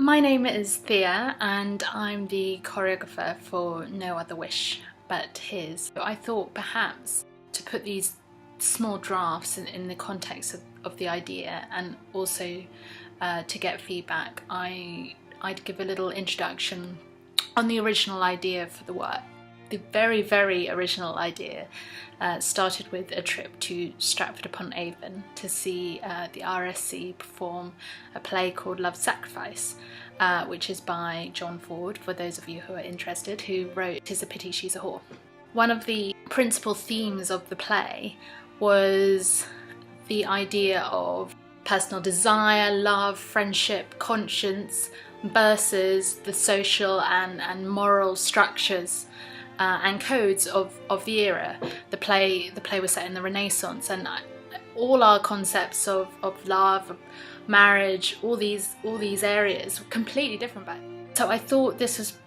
My name is Thea and I'm the choreographer for No Other Wish But His. I thought perhaps to put these small drafts in the context of the idea and also to get feedback, I'd give a little introduction on the original idea for the work. The very, very original idea started with a trip to Stratford-upon-Avon to see the RSC perform a play called Love's Sacrifice, which is by John Ford, for those of you who are interested, who wrote "'Tis a Pity She's a Whore." One of the principal themes of the play was the idea of personal desire, love, friendship, conscience versus the social and moral structures and codes of the era. The play was set in the Renaissance, and all our concepts of love, of marriage, all these areas were completely different back then. So I thought this was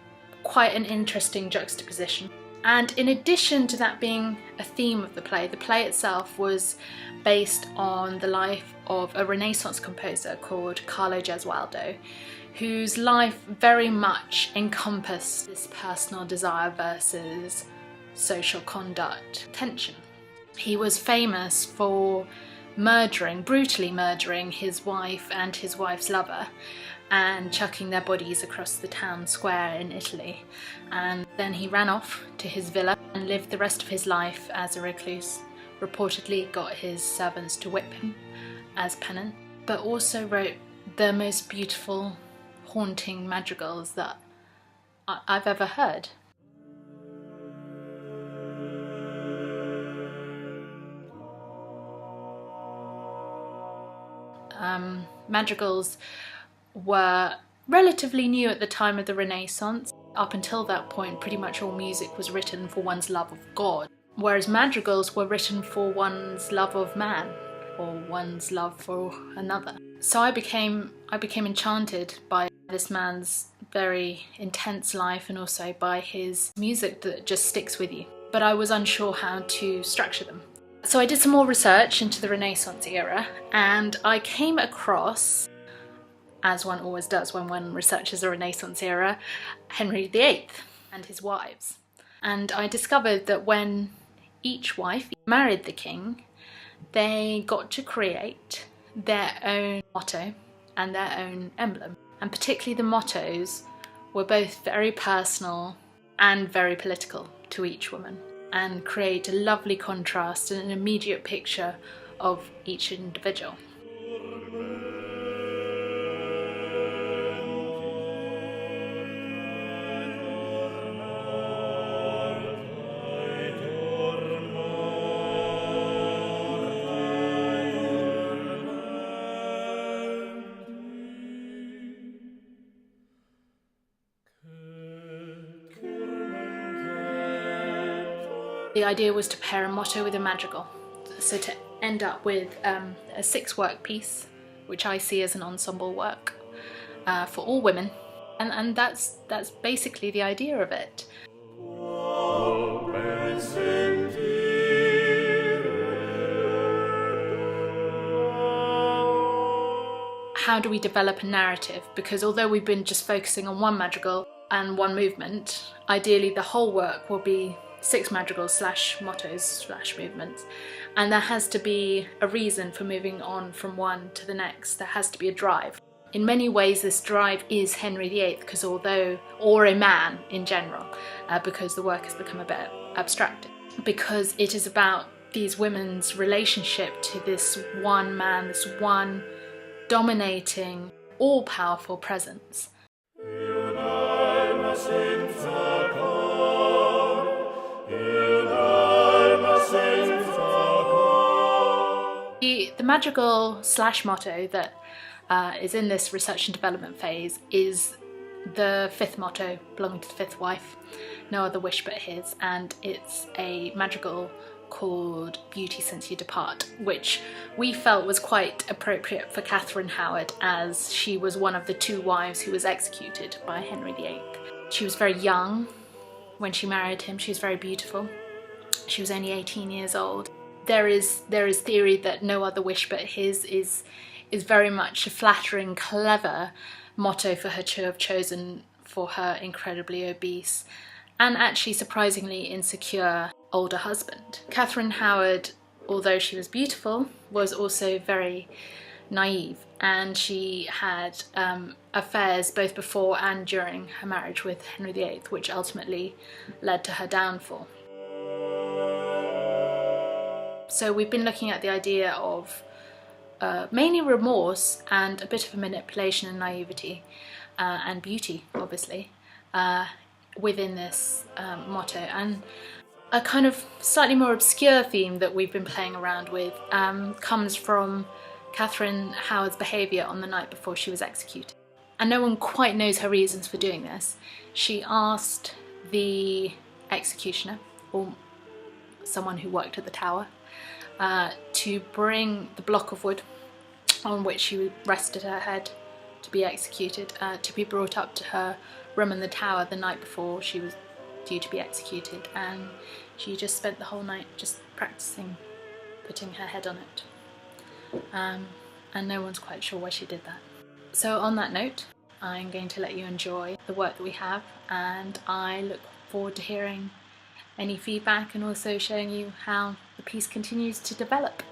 quite an interesting juxtaposition. And in addition to that being a theme of the play itself was based on the life of a Renaissance composer called Carlo Gesualdo, whose life very much encompassed this personal desire versus social conduct tension. He was famous for brutally murdering his wife and his wife's lover and chucking their bodies across the town square in Italy. And then he ran off to his villa and lived the rest of his life as a recluse. Reportedly got his servants to whip him as penance, but also wrote the most beautiful, haunting madrigals that I've ever heard. Madrigals were relatively new at the time of the Renaissance. Up until that point, pretty much all music was written for one's love of God, whereas madrigals were written for one's love of man or one's love for another. So I became enchanted by this man's very intense life and also by his music that just sticks with you. But I was unsure how to structure them. So I did some more research into the Renaissance era, and I came across, as one always does when one researches the Renaissance era, Henry VIII and his wives. And I discovered that when each wife married the king, they got to create their own motto and their own emblem. And particularly the mottos were both very personal and very political to each woman, and create a lovely contrast and an immediate picture of each individual. The idea was to pair a motto with a madrigal, so to end up with a 6-work piece, which I see as an ensemble work for all women, and that's basically the idea of it. How do we develop a narrative? Because although we've been just focusing on one madrigal and one movement, ideally the whole work will be 6 madrigals / mottos / movements, and there has to be a reason for moving on from one to the next. There has to be a drive. In many ways this drive is Henry VIII, or a man in general, because the work has become a bit abstracted, because it is about these women's relationship to this one man, this one dominating, all-powerful presence. The madrigal / motto that is in this research and development phase is the 5th motto, belonging to the 5th wife, No Other Wish But His, and it's a madrigal called Beauty Since You Depart, which we felt was quite appropriate for Catherine Howard, as she was one of the 2 wives who was executed by Henry VIII. She was very young when she married him. She was very beautiful. She was only 18 years old. There is theory that No Other Wish But His is very much a flattering, clever motto for her to have chosen for her incredibly obese and actually surprisingly insecure older husband. Catherine Howard, although she was beautiful, was also very naive, and she had affairs both before and during her marriage with Henry VIII, which ultimately led to her downfall. So we've been looking at the idea of mainly remorse and a bit of a manipulation and naivety and beauty, obviously, within this motto. And a kind of slightly more obscure theme that we've been playing around with comes from Catherine Howard's behaviour on the night before she was executed. And no one quite knows her reasons for doing this. She asked the executioner, or someone who worked at the tower, to bring the block of wood on which she rested her head to be executed, to be brought up to her room in the tower the night before she was due to be executed, and she just spent the whole night just practicing putting her head on it. And no one's quite sure why she did that. So on that note, I'm going to let you enjoy the work that we have, and I look forward to hearing any feedback and also showing you how the piece continues to develop.